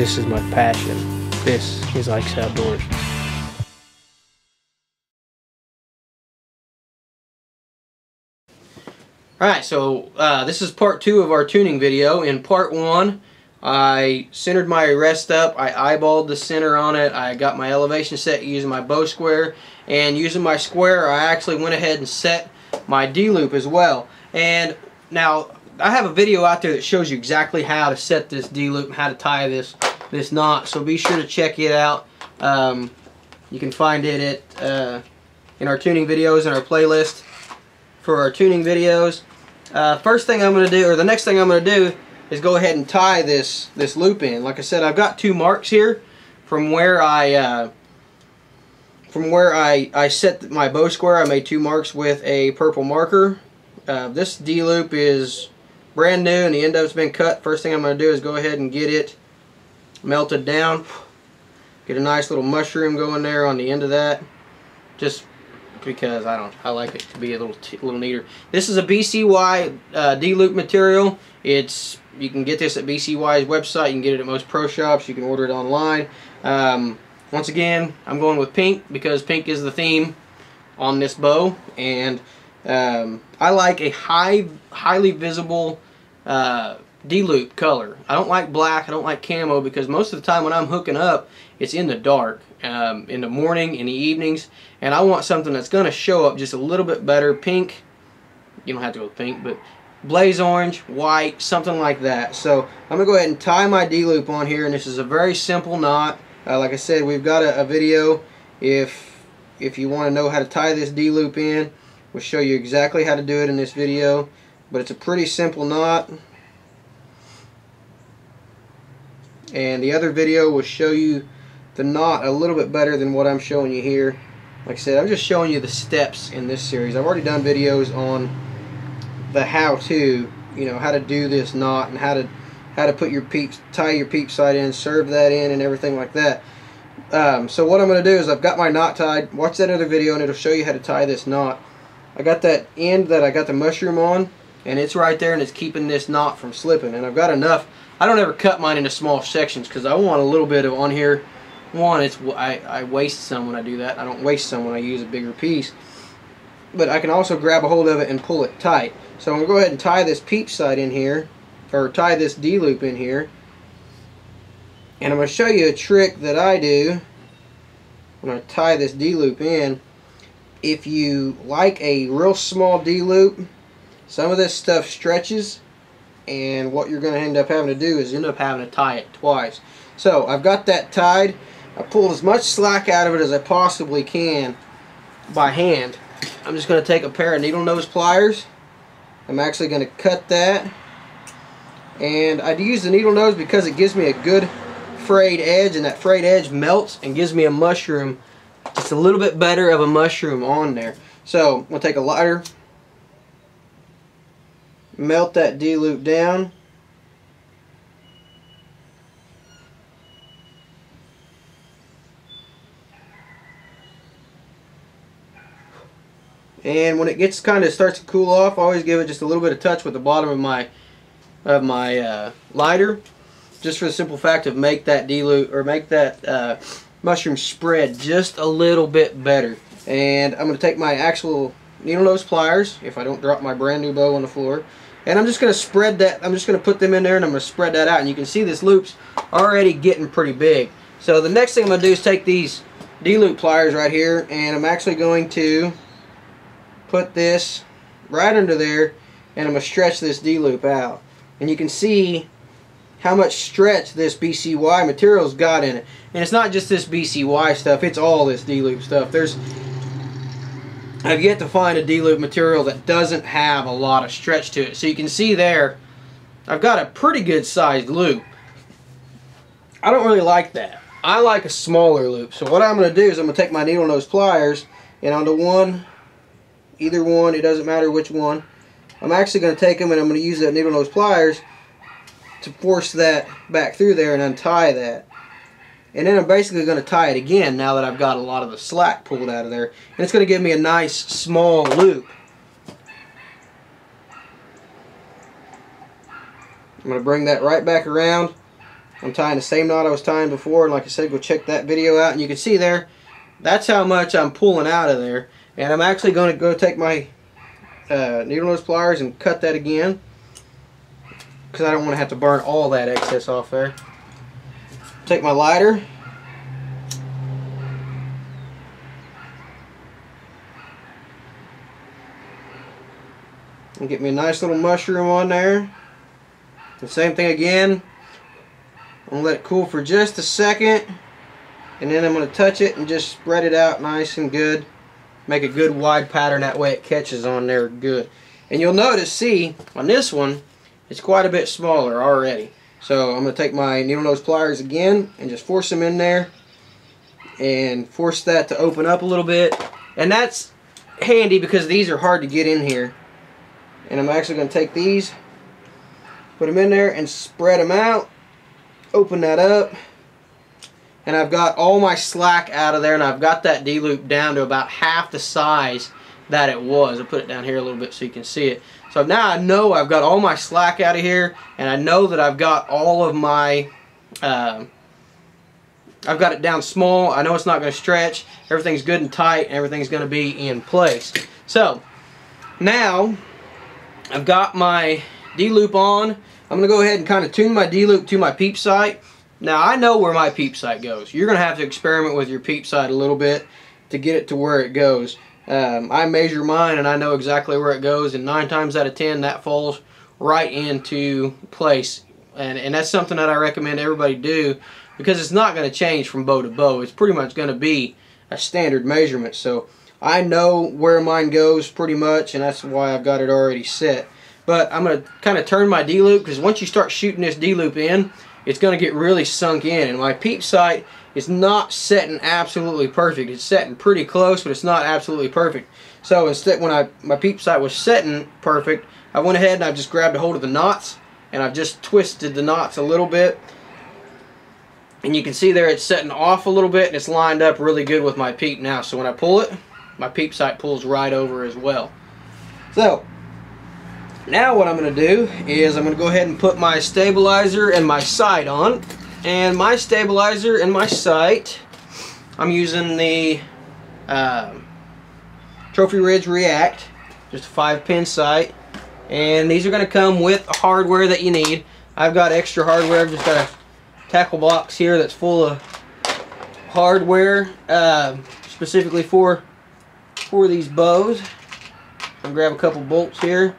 This is my passion. This is Ike's Outdoors. Alright, so this is part 2 of our tuning video. In part 1, I centered my rest up, I eyeballed the center on it, I got my elevation set using my bow square, and using my square I actually went ahead and set my D-loop as well. And now I have a video out there that shows you exactly how to set this D-loop and how to tie this knot, so be sure to check it out. You can find it at in our tuning videos in our playlist for our tuning videos. First thing I'm going to do, or the next thing I'm going to do, is go ahead and tie this loop in. Like I said, I've got 2 marks here from where I set my bow square. I made 2 marks with a purple marker. This D-loop is brand new and the end of it's been cut. First thing I'm going to do is go ahead and get it melted down. Get a nice little mushroom going there on the end of that. Just because I like it to be a little neater. This is a BCY D-loop material. You can get this at BCY's website. You can get it at most pro shops. You can order it online. Once again, I'm going with pink because pink is the theme on this bow, and I like a highly visible D-loop color. I don't like black. I don't like camo because most of the time when I'm hooking up, it's in the dark, in the morning, in the evenings, and I want something that's going to show up just a little bit better. Pink, you don't have to go with pink, but blaze orange, white, something like that. So I'm going to go ahead and tie my D-loop on here, and this is a very simple knot. Like I said, we've got a video if you want to know how to tie this D-loop in. We'll show you exactly how to do it in this video, but it's a pretty simple knot. And the other video will show you the knot a little bit better than what I'm showing you here. Like I said, I'm just showing you the steps in this series. I've already done videos on the how-to, you know, how to do this knot and how to put your tie your peep sight in, serve that in, and everything like that. So what I'm going to do is I've got my knot tied. Watch that other video and it'll show you how to tie this knot. I got that end that I got the mushroom on, and it's right there, and it's keeping this knot from slipping. And I've got enough. I don't ever cut mine into small sections because I want a little bit of on here. One, I waste some when I do that. I don't waste some when I use a bigger piece. But I can also grab a hold of it and pull it tight. So I'm going to go ahead and tie this peep sight in here, or tie this D-loop in here. And I'm going to show you a trick that I do when I tie this D-loop in. If you like a real small D-loop, some of this stuff stretches, and what you're going to end up having to do is end up having to tie it twice. So I've got that tied. I pulled as much slack out of it as I possibly can by hand. I'm just going to take a pair of needle nose pliers. I'm actually going to cut that, and I use the needle nose because it gives me a good frayed edge, and that frayed edge melts and gives me a mushroom, just a little bit better of a mushroom on there. So I'm going to take a lighter, melt that D-loop down, and when it gets starts to cool off, I always give it just a little bit of touch with the bottom of my lighter, just for the simple fact of make that D-loop, or make that mushroom spread just a little bit better. And I'm going to take my actual needle nose pliers, if I don't drop my brand new bow on the floor, and I'm just going to spread that. I'm just going to put them in there, and I'm going to spread that out, and you can see this loop's already getting pretty big. So the next thing I'm going to do is take these D-loop pliers right here, and I'm actually going to put this right under there, and I'm going to stretch this D-loop out. And you can see how much stretch this BCY material's got in it. And it's not just this BCY stuff, it's all this D-loop stuff. I've yet to find a D-loop material that doesn't have a lot of stretch to it. So you can see there, I've got a pretty good sized loop. I don't really like that. I like a smaller loop. So what I'm going to do is I'm going to take my needle nose pliers, and onto either one, it doesn't matter which one, I'm actually going to take them and I'm going to use that needle nose pliers to force that back through there and untie that. And then I'm basically going to tie it again now that I've got a lot of the slack pulled out of there. And it's going to give me a nice small loop. I'm going to bring that right back around, I'm tying the same knot I was tying before, and like I said, go check that video out, and you can see there, that's how much I'm pulling out of there. And I'm actually going to go take my needle nose pliers and cut that again, because I don't want to have to burn all that excess off there. Take my lighter, and get me a nice little mushroom on there. The same thing again. I'm going to let it cool for just a second, and then I'm going to touch it and just spread it out nice and good. Make a good wide pattern, that way it catches on there good. And you'll notice, see, on this one, it's quite a bit smaller already. So I'm going to take my needle nose pliers again and just force them in there and force that to open up a little bit. And that's handy because these are hard to get in here. And I'm actually going to take these, put them in there and spread them out. Open that up, and I've got all my slack out of there, and I've got that D-loop down to about half the size that it was. I'll put it down here a little bit so you can see it. So now I know I've got all my slack out of here, and I know that I've got all of my I've got it down small. I know it's not going to stretch. Everything's good and tight, and everything's going to be in place. So now I've got my D-loop on. I'm going to go ahead and kind of tune my D-loop to my peep sight. Now I know where my peep sight goes. You're going to have to experiment with your peep sight a little bit to get it to where it goes. I measure mine and I know exactly where it goes, and 9 times out of 10 that falls right into place. And that's something that I recommend everybody do, because it's not going to change from bow to bow. It's pretty much going to be a standard measurement. So I know where mine goes pretty much, and that's why I've got it already set. But I'm going to kind of turn my D-loop, because once you start shooting this D-loop in, it's going to get really sunk in. And my peep sight is not setting absolutely perfect. It's setting pretty close, but it's not absolutely perfect. So instead, when my peep sight was setting perfect, I went ahead and I just grabbed a hold of the knots, and I've just twisted the knots a little bit. And you can see there it's setting off a little bit, and it's lined up really good with my peep now. So when I pull it, my peep sight pulls right over as well. So now what I'm going to do is I'm going to go ahead and put my stabilizer and my sight on. And my stabilizer and my sight, I'm using the Trophy Ridge React, just a 5-pin sight. And these are going to come with the hardware that you need. I've got extra hardware. I've just got a tackle box here that's full of hardware specifically for these bows. I'll grab a couple bolts here.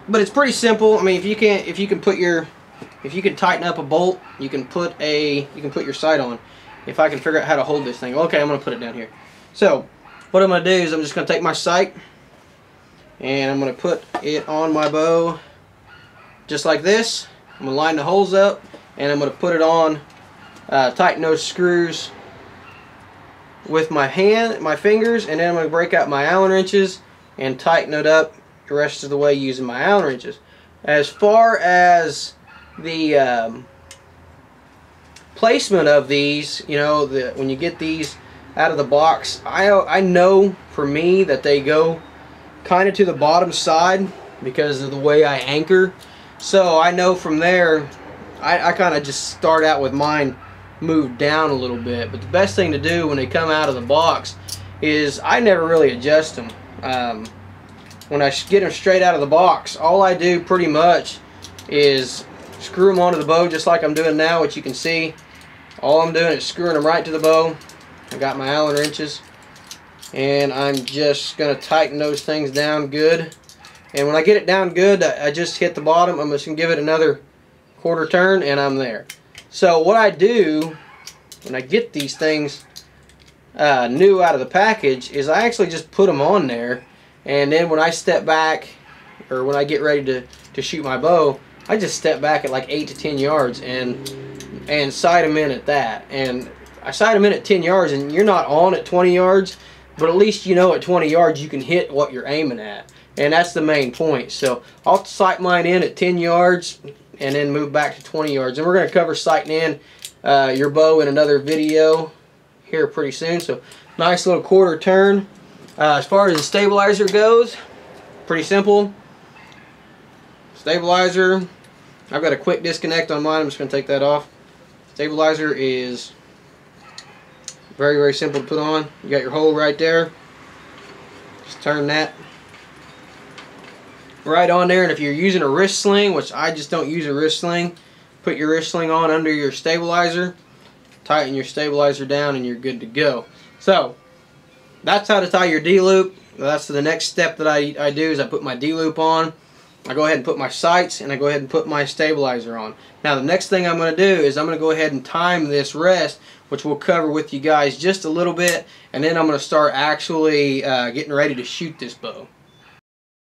But it's pretty simple. I mean, if you can tighten up a bolt, you can put your sight on. If I can figure out how to hold this thing. Okay, I'm going to put it down here. So what I'm going to do is I'm just going to take my sight and I'm going to put it on my bow just like this. I'm going to line the holes up and I'm going to put it on, tighten those screws with my fingers, and then I'm going to break out my Allen wrenches and tighten it up the rest of the way using my Allen wrenches. As far as the placement of these, you know, when you get these out of the box, I know for me that they go kind of to the bottom side because of the way I anchor. So I know from there, I kind of just start out with mine moved down a little bit. But the best thing to do when they come out of the box is I never really adjust them. When I get them straight out of the box, all I do pretty much is screw them onto the bow just like I'm doing now, which you can see. All I'm doing is screwing them right to the bow. I got my Allen wrenches, and I'm just going to tighten those things down good. And when I get it down good, I just hit the bottom. I'm just going to give it another quarter turn, and I'm there. So what I do when I get these things new out of the package is I actually just put them on there. And then when I step back, or when I get ready to shoot my bow, I just step back at like 8 to 10 yards and sight them in at that. And I sight them in at 10 yards, and you're not on at 20 yards, but at least you know at 20 yards you can hit what you're aiming at. And that's the main point. So I'll sight mine in at 10 yards and then move back to 20 yards. And we're going to cover sighting in your bow in another video here pretty soon. So nice little quarter turn. As far as the stabilizer goes, pretty simple. Stabilizer, I've got a quick disconnect on mine. I'm just going to take that off. Stabilizer is very, very simple to put on. You got your hole right there. Just turn that right on there, and if you're using a wrist sling, which I just don't use a wrist sling, put your wrist sling on under your stabilizer, tighten your stabilizer down, and you're good to go. So that's how to tie your D-loop. That's the next step that I do is I put my D-loop on, I go ahead and put my sights, and I go ahead and put my stabilizer on. Now the next thing I'm going to do is I'm going to go ahead and time this rest, which we'll cover with you guys just a little bit, and then I'm going to start actually getting ready to shoot this bow.